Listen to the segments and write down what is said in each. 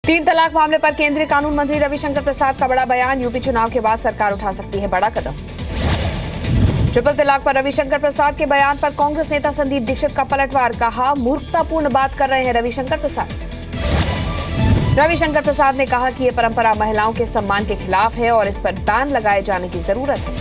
तीन तलाक मामले पर केंद्रीय कानून मंत्री रविशंकर प्रसाद का बड़ा बयान। यूपी चुनाव के बाद सरकार उठा सकती है बड़ा कदम। ट्रिपल तलाक पर रविशंकर प्रसाद के बयान पर कांग्रेस नेता संदीप दीक्षित का पलटवार। कहा, मूर्खतापूर्ण बात कर रहे हैं रविशंकर प्रसाद। रविशंकर प्रसाद ने कहा कि यह परंपरा महिलाओं के सम्मान के खिलाफ है और इस पर बैन लगाए जाने की जरूरत है।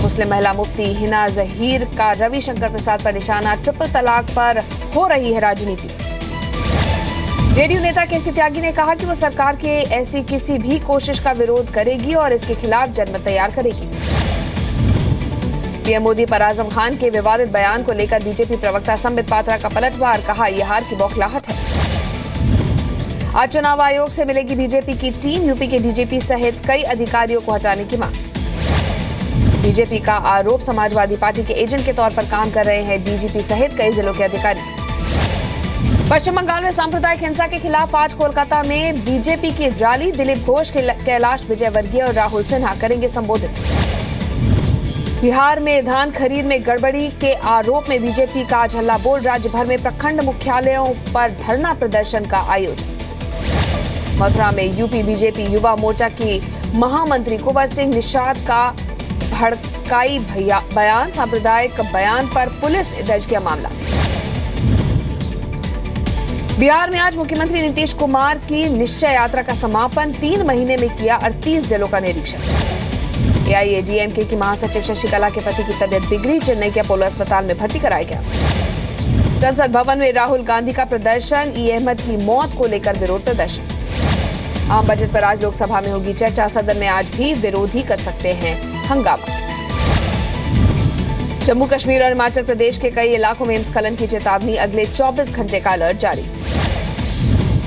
मुस्लिम महिला मुफ्ती हिना जहीर का रविशंकर प्रसाद पर निशाना। ट्रिपल तलाक पर हो रही है राजनीति। जेडीयू नेता केसी त्यागी ने कहा कि वो सरकार के ऐसी किसी भी कोशिश का विरोध करेगी और इसके खिलाफ जनमत तैयार करेगी। पीएम मोदी पर आजम खान के विवादित बयान को लेकर बीजेपी प्रवक्ता संबित पात्रा का पलटवार। कहा, यह हार की बौखलाहट है। आज चुनाव आयोग से मिलेगी बीजेपी की टीम। यूपी के डीजीपी सहित कई अधिकारियों को हटाने की मांग। बीजेपी का आरोप, समाजवादी पार्टी के एजेंट के तौर पर काम कर रहे हैं डीजीपी सहित कई जिलों के अधिकारी। पश्चिम बंगाल में सांप्रदायिक हिंसा के खिलाफ आज कोलकाता में बीजेपी की रैली। दिलीप घोष, कैलाश विजयवर्गीय और राहुल सिन्हा करेंगे संबोधित। बिहार में धान खरीद में गड़बड़ी के आरोप में बीजेपी का आज हल्ला बोल। राज्य भर में प्रखंड मुख्यालयों पर धरना प्रदर्शन का आयोजन। मथुरा में यूपी बीजेपी युवा मोर्चा की महामंत्री कुंवर सिंह निषाद का भड़काई बयान। सांप्रदायिक बयान पर पुलिस ने दर्ज किया मामला। बिहार में आज मुख्यमंत्री नीतीश कुमार की निश्चय यात्रा का समापन। 3 महीने में किया 38 जिलों का निरीक्षण। एआईएडीएमके की महासचिव शशिकला के पति की तबीयत बिगड़ी। चेन्नई के अपोलो अस्पताल में भर्ती कराया गया। संसद भवन में राहुल गांधी का प्रदर्शन। ई अहमद की मौत को लेकर विरोध प्रदर्शन। आम बजट पर आज लोकसभा में होगी चर्चा। सदन में आज भी विरोधी कर सकते हैं हंगामा। जम्मू कश्मीर और हिमाचल प्रदेश के कई इलाकों में हिमस्खलन की चेतावनी। अगले 24 घंटे का अलर्ट जारी।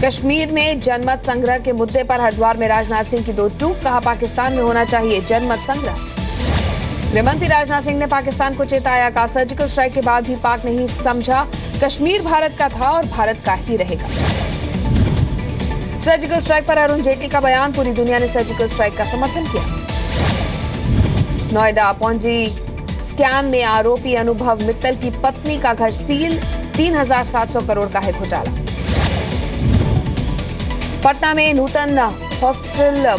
कश्मीर में जनमत संग्रह के मुद्दे पर हरिद्वार में राजनाथ सिंह की दो टूक। कहा, पाकिस्तान में होना चाहिए जनमत संग्रह। गृहमंत्री राजनाथ सिंह ने पाकिस्तान को चेताया। कहा, सर्जिकल स्ट्राइक के बाद भी पाक नहीं समझा। कश्मीर भारत का था और भारत का ही रहेगा। सर्जिकल स्ट्राइक पर अरुण जेटली का बयान। पूरी दुनिया ने सर्जिकल स्ट्राइक का समर्थन किया। नोएडा पौंजी स्कैम में आरोपी अनुभव मित्तल की पत्नी का घर सील। 3,700 करोड़ का है घोटाला। पटना में नूतन हॉस्टल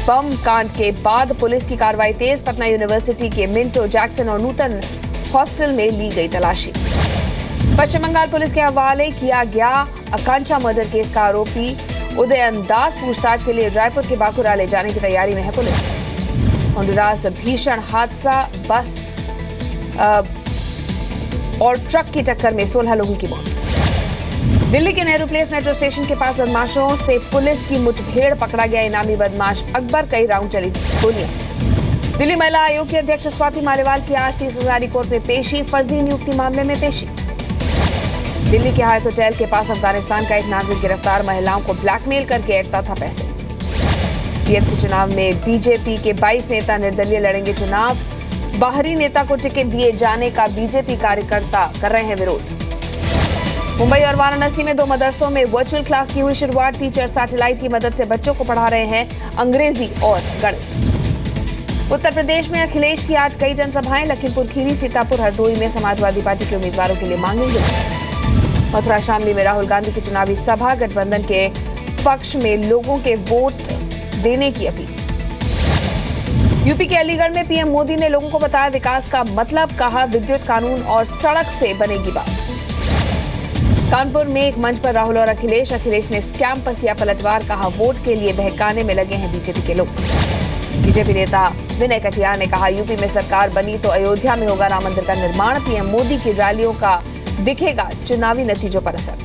बम कांड के बाद पुलिस की कार्रवाई तेज। पटना यूनिवर्सिटी के मिंटो जैक्सन और नूतन हॉस्टल में ली गई तलाशी। पश्चिम बंगाल पुलिस के हवाले किया गया आकांक्षा मर्डर केस का आरोपी उदयन दास। पूछताछ के लिए रायपुर के बाकुरा ले जाने की तैयारी में है पुलिस। होंडुरास भीषण हादसा। बस और ट्रक की टक्कर में 16 लोगों की मौत। दिल्ली के नेहरू प्लेस मेट्रो स्टेशन के पास बदमाशों से पुलिस की मुठभेड़। पकड़ा गया इनामी बदमाश अकबर। कई राउंड चली गोलियां। दिल्ली महिला आयोग की अध्यक्ष स्वाति मालीवाल की आज 30 हजारी कोर्ट में पेशी। फर्जी नियुक्ति मामले में पेशी। दिल्ली के हायत होटल के पास अफगानिस्तान का एक नागरिक गिरफ्तार। महिलाओं को ब्लैकमेल करके ऐंठता था पैसे। टीएमसी चुनाव में बीजेपी के 22 नेता निर्दलीय लड़ेंगे चुनाव। बाहरी नेता को टिकट दिए जाने का बीजेपी कार्यकर्ता कर रहे हैं विरोध। मुंबई और वाराणसी में 2 मदरसों में वर्चुअल क्लास की हुई शुरुआत। टीचर सैटेलाइट की मदद से बच्चों को पढ़ा रहे हैं अंग्रेजी और गणित। उत्तर प्रदेश में अखिलेश की आज कई जनसभाएं। लखीमपुर खीरी, सीतापुर, हरदोई में समाजवादी पार्टी के उम्मीदवारों के लिए मांगेंगे। मथुरा शामली में राहुल गांधी की चुनावी सभा। गठबंधन के पक्ष में लोगों के वोट देने की अपील। यूपी के अलीगढ़ में पीएम मोदी ने लोगों को बताया विकास का मतलब। कहा, विद्युत कानून और सड़क से बनेगी बात। कानपुर में एक मंच पर राहुल और अखिलेश ने स्कैम पर किया पलटवार। कहा, वोट के लिए बहकाने में लगे हैं बीजेपी के लोग। बीजेपी नेता विनय कटियार ने कहा, यूपी में सरकार बनी तो अयोध्या में होगा राम मंदिर का निर्माण। पीएम मोदी की रैलियों का दिखेगा चुनावी नतीजों पर असर।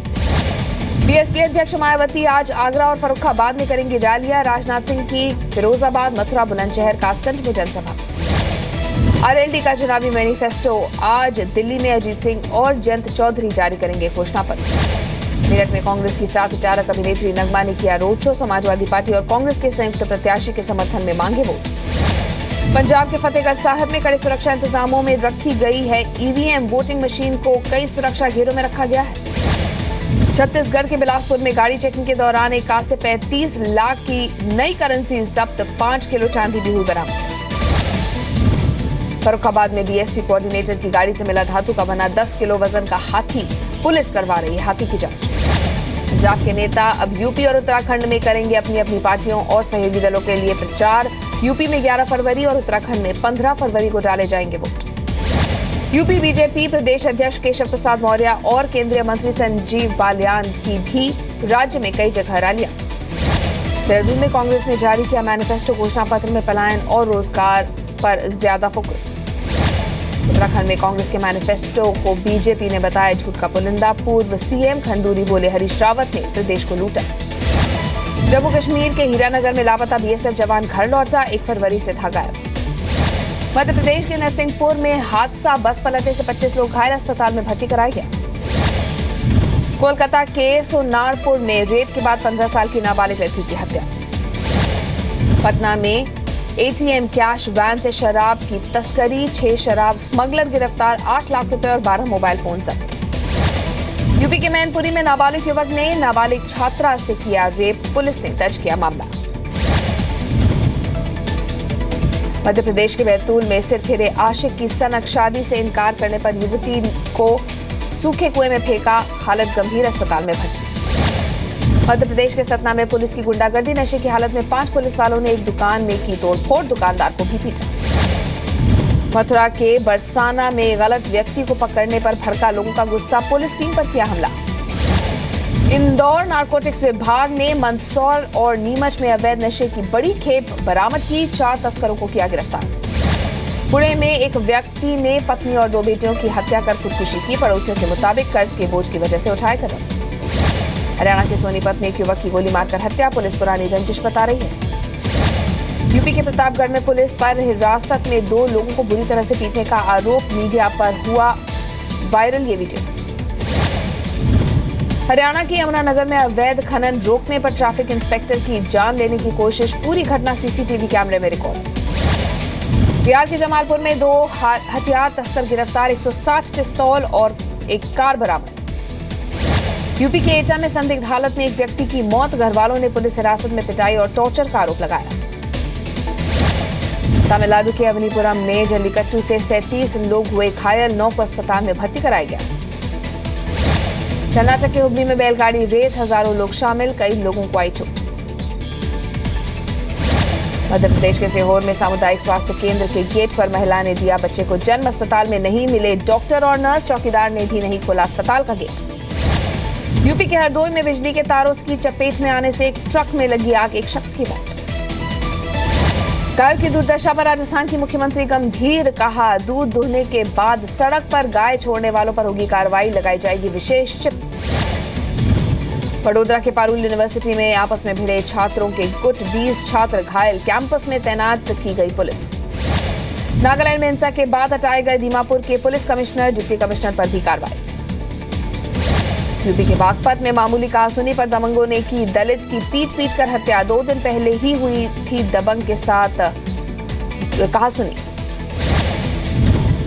बीएसपी अध्यक्ष मायावती आज आगरा और फर्रुखाबाद में करेंगी रैलियां। राजनाथ सिंह की फिरोजाबाद, मथुरा, बुलंदशहर, कासगंज में जनसभा। आरएलडी का चुनावी मैनिफेस्टो आज दिल्ली में अजीत सिंह और जयंत चौधरी जारी करेंगे घोषणा पत्र। मेरठ में कांग्रेस की स्टार प्रचारक अभिनेत्री नगमा ने किया रोड शो। समाजवादी पार्टी और कांग्रेस के संयुक्त प्रत्याशी के समर्थन में मांगे वोट। पंजाब के फतेहगढ़ साहिब में कड़े सुरक्षा इंतजामों में रखी गई है ईवीएम। वोटिंग मशीन को कई सुरक्षा घेरों में रखा गया है। छत्तीसगढ़ के बिलासपुर में गाड़ी चेकिंग के दौरान एक कार से 35 लाख की नई करेंसी जब्त। 5 किलो चांदी भी हुई बरामद। फर्रुखाबाद में बीएसपी कोऑर्डिनेटर की गाड़ी से मिला धातु का बना 10 किलो वजन का हाथी। पुलिस करवा रही है हाथी की जांच। जाप के नेता अब यूपी और उत्तराखंड में करेंगे अपनी अपनी पार्टियों और सहयोगी दलों के लिए प्रचार। यूपी में 11 फरवरी और उत्तराखंड में 15 फरवरी को डाले जाएंगे वोट। यूपी बीजेपी प्रदेश अध्यक्ष केशव प्रसाद मौर्य और केंद्रीय मंत्री संजीव बालियान की भी राज्य में कई जगह रैलियां। देहरादून में कांग्रेस ने जारी किया मैनिफेस्टो, घोषणा पत्र में पलायन और रोजगार पर ज्यादा फोकस। उत्तराखंड में कांग्रेस के मैनिफेस्टो को बीजेपी ने बताया झूठ का पुलिंदा। पूर्व सीएम खंडूरी बोले हरीश रावत ने प्रदेश को लूटा। जम्मू कश्मीर के हीरानगर में लापता बीएसएफ जवान घर लौटा, 1 फरवरी से था गायब। मध्य प्रदेश के नरसिंहपुर में हादसा, बस पलटने से 25 लोग घायल, अस्पताल में भर्ती कराया गया। कोलकाता के सोनारपुर में रेप के बाद 15 साल की नाबालिग लड़की की हत्या। पटना में एटीएम कैश वैन से शराब की तस्करी, 6 शराब स्मगलर गिरफ्तार, 8 लाख रुपए और 12 मोबाइल फोन जब्त। यूपी के मैनपुरी में नाबालिग युवक ने नाबालिग छात्रा से किया रेप, पुलिस ने दर्ज किया मामला। मध्य प्रदेश के बैतूल में सिर फिरे आशिक की सनक, शादी से इनकार करने पर युवती को सूखे कुएं में फेंका, हालत गंभीर, अस्पताल में भर्ती। मध्य प्रदेश के सतना में पुलिस की गुंडागर्दी, नशे की हालत में 5 पुलिस वालों ने एक दुकान में की तोड़फोड़, दुकानदार को भी पीटा। मथुरा के बरसाना में गलत व्यक्ति को पकड़ने पर भड़का लोगों का गुस्सा, पुलिस टीम पर किया हमला। इंदौर नारकोटिक्स विभाग ने मंदसौर और नीमच में अवैध नशे की बड़ी खेप बरामद की, 4 तस्करों को किया गिरफ्तार। पुणे में एक व्यक्ति ने पत्नी और 2 बेटियों की हत्या कर खुदकुशी की, पड़ोसियों के मुताबिक कर्ज के बोझ की वजह से उठाए कदम। हरियाणा के सोनीपत में एक युवक की गोली मारकर हत्या, पुलिस पुरानी रंजिश बता रही है। यूपी के प्रतापगढ़ में पुलिस पर हिरासत में 2 लोगों को बुरी तरह से पीटने का आरोप, मीडिया पर हुआ वायरल ये वीडियो। हरियाणा के यमुनानगर में अवैध खनन रोकने पर ट्रैफिक इंस्पेक्टर की जान लेने की कोशिश, पूरी घटना सीसीटीवी कैमरे में रिकॉर्ड। बिहार के जमालपुर में 2 हथियार तस्कर गिरफ्तार, 160 पिस्तौल और एक कार बरामद। यूपी के एटा में संदिग्ध हालत में एक व्यक्ति की मौत, घरवालों ने पुलिस हिरासत में पिटाई और टॉर्चर का आरोप लगाया। तमिलनाडु के अवनीपुरम में जल्लीकट्टू से 37 लोग हुए घायल, 9 को अस्पताल में भर्ती कराया गया। कर्नाटक के हुबली में बैलगाड़ी रेस, हजारों लोग शामिल, कई लोगों को आई चोट। मध्य प्रदेश के सीहोर में सामुदायिक स्वास्थ्य केंद्र के गेट पर महिला ने दिया बच्चे को जन्म, अस्पताल में नहीं मिले डॉक्टर और नर्स, चौकीदार ने भी नहीं खोला अस्पताल का गेट। यूपी के हरदोई में बिजली के तारों की चपेट में आने से एक ट्रक में लगी आग, एक शख्स की मौत। गायों की दुर्दशा पर राजस्थान की मुख्यमंत्री गंभीर, कहा दूध दुहने के बाद सड़क पर गाय छोड़ने वालों पर होगी कार्रवाई, लगाई जाएगी विशेष चिप। वडोदरा के पारुल यूनिवर्सिटी में आपस में भिड़े छात्रों के गुट, 20 छात्र घायल, कैंपस में तैनात की गई पुलिस। नागालैंड में हिंसा के बाद हटाए गए दीमापुर के पुलिस कमिश्नर, डिप्टी कमिश्नर पर भी कार्रवाई। यूपी के बागपत में मामूली कहासुनी पर दबंगों ने की दलित की पीट कर हत्या, 2 दिन पहले ही हुई थी दबंग के साथ कहासुनी।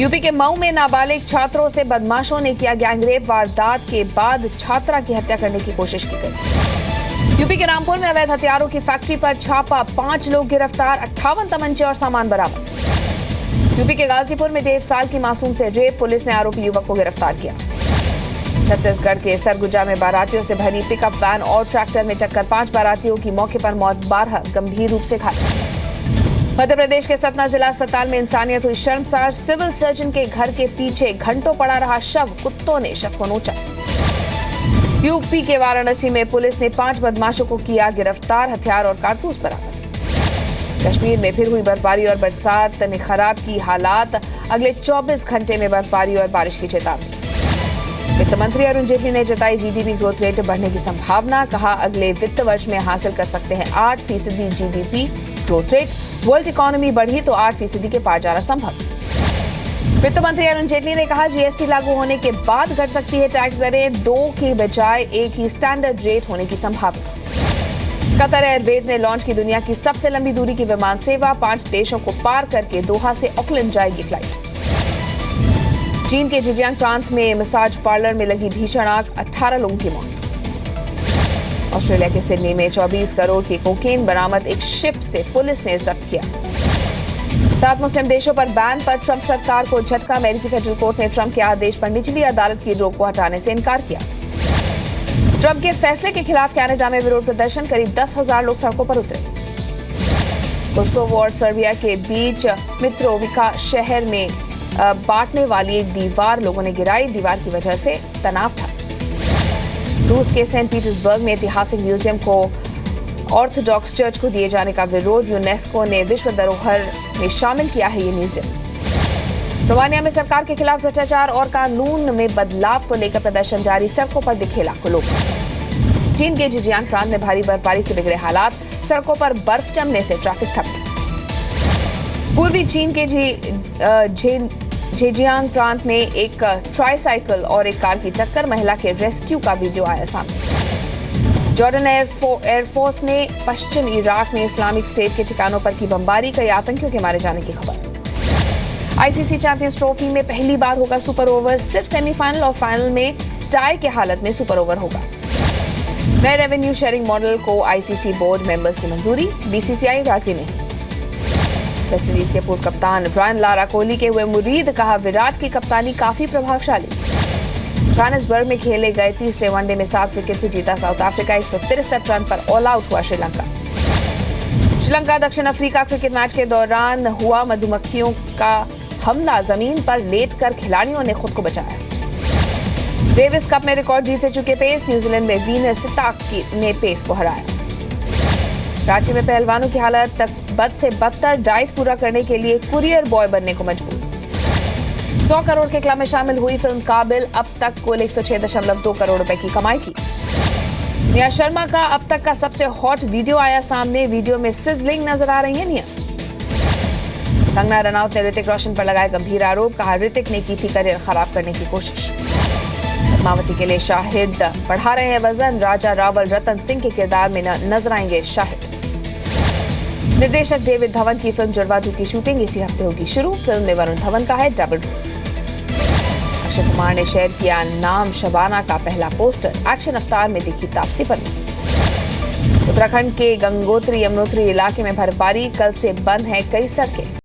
यूपी के मऊ में नाबालिग छात्रों से बदमाशों ने किया गैंगरेप, वारदात के बाद छात्रा की हत्या करने की कोशिश की गई। यूपी के रामपुर में अवैध हथियारों की फैक्ट्री पर छापा, 5 लोग गिरफ्तार, 58 तमंचे और सामान बरामद। यूपी के गाजीपुर में 1.5 साल की मासूम से रेप, पुलिस ने आरोपी युवक को गिरफ्तार किया। छत्तीसगढ़ के सरगुजा में बारातियों से भरी पिकअप वैन और ट्रैक्टर में टक्कर, 5 बारातियों की मौके पर मौत, 12 गंभीर रूप से घायल। मध्य प्रदेश के सतना जिला अस्पताल में इंसानियत हुई शर्मसार, सिविल सर्जन के घर के पीछे घंटों पड़ा रहा शव, कुत्तों ने शव को नोचा। यूपी के वाराणसी में पुलिस ने 5 बदमाशों को किया गिरफ्तार, हथियार और कारतूस बरामद। कश्मीर में फिर हुई बर्फबारी और बरसात ने खराब की हालात, अगले 24 घंटे में बर्फबारी और बारिश की चेतावनी। वित्त मंत्री अरुण जेटली ने जताई जीडीपी ग्रोथ रेट बढ़ने की संभावना, कहा अगले वित्त वर्ष में हासिल कर सकते हैं 8% GDP growth rate, world economy बढ़ी तो 8% के पार जाना संभव। वित्त मंत्री अरुण जेटली ने कहा जीएसटी लागू होने के बाद घट सकती है टैक्स दरें, 2 की बजाय 1 ही स्टैंडर्ड रेट होने की संभावना। कतर एयरवेज ने लॉन्च की दुनिया की सबसे लंबी दूरी की विमान सेवा, 5 देशों को पार करके दोहा से ऑकलैंड जाएगी फ्लाइट। चीन के जिजियांग प्रांत में मसाज पार्लर में लगी भीषण आग, 18 लोगों की मौत। ऑस्ट्रेलिया के सिडनी में 24 करोड़ की कोकेन बरामद, एक शिप से पुलिस ने जब्त किया। 7 मुस्लिम देशों पर बैन पर ट्रंप सरकार को झटका, अमेरिकी फेडरल कोर्ट ने ट्रंप के आदेश पर निचली अदालत की रोक को हटाने से इनकार किया। ट्रंप के फैसले के खिलाफ कनाडा में विरोध प्रदर्शन, करीब 10,000 लोग सड़कों पर उतरे। कोसोवो और सर्बिया के बीच मित्रोविका शहर में बांटने वाली एक दीवार लोगों ने गिराई। दीवार की वजह से तनाव था। रूस के सेंट पीटर्सबर्ग में ऐतिहासिक म्यूजियम को ऑर्थोडॉक्स चर्च को दिए जाने का विरोध, यूनेस्को ने विश्व धरोहर में शामिल किया है ये म्यूजियम। रोमानिया में सरकार के खिलाफ भ्रष्टाचार और कानून में बदलाव को लेकर प्रदर्शन जारी, सड़कों पर दिखे लाखों लोग। चीन के जिजियांग प्रांत में भारी बर्फबारी से बिगड़े हालात, सड़कों पर बर्फ जमने से ट्रैफिक ठप। पूर्वी चीन के झेजियांग प्रांत में एक ट्राईसाइकिल और एक कार की टक्कर, महिला के रेस्क्यू का वीडियो आया सामने। जॉर्डन एयरफोर्स ने पश्चिम इराक में इस्लामिक स्टेट के ठिकानों पर की बमबारी, कई आतंकियों के मारे जाने की खबर। आईसीसी चैंपियंस ट्रॉफी में पहली बार होगा सुपर ओवर, सिर्फ सेमीफाइनल और फाइनल में टाई के हालत में सुपर ओवर होगा। नए रेवेन्यू शेयरिंग मॉडल को आईसीसी बोर्ड मेंबर्स की मंजूरी, बीसीसीआई राजी नहीं। वेस्टइंडीज के पूर्व कप्तान ब्रायन लारा कोहली के हुए मुरीद, कहा विराट की कप्तानी काफी प्रभावशाली। जोहानिसबर्ग में खेले गए तीसरे वनडे में 7 विकेट से जीता साउथ अफ्रीका, 163 रन पर ऑल आउट हुआ श्रीलंका। दक्षिण अफ्रीका क्रिकेट मैच के दौरान हुआ मधुमक्खियों का हमला, जमीन पर लेटकर खिलाड़ियों ने खुद को बचाया। डेविस कप में रिकॉर्ड जीत से चुके पेस, न्यूजीलैंड में वीनस सिताक ने पेस को हराया। रांची में पहलवानों की हालत बद से बदतर, डाइट पूरा करने के लिए कुरियर बॉय बनने को मजबूर। 100 करोड़ के क्लब में शामिल हुई फिल्म काबिल, अब तक कुल 106.2 करोड़ रुपए की कमाई की। निया शर्मा का अब तक का सबसे हॉट वीडियो आया सामने, वीडियो में सिजलिंग नजर आ रही है निया। कंगना रनौत ने ऋतिक रोशन पर लगाया गंभीर आरोप, कहा ऋतिक ने की थी करियर खराब करने की कोशिश। पद्मावती के लिए शाहिद बढ़ा रहे हैं वजन, राजा रावल रतन सिंह के किरदार में नजर आएंगे शाहिद। निर्देशक डेविड धवन की फिल्म जुड़वा 2 की शूटिंग इसी हफ्ते होगी शुरू। फिल्म में वरुण धवन का है डबल रोल। अक्षय कुमार ने शेयर किया नाम शबाना का पहला पोस्टर, एक्शन अवतार में दिखी तापसी पन्नू। उत्तराखंड के गंगोत्री यमुनोत्री इलाके में बर्फबारी, कल से बंद है कई सड़कें।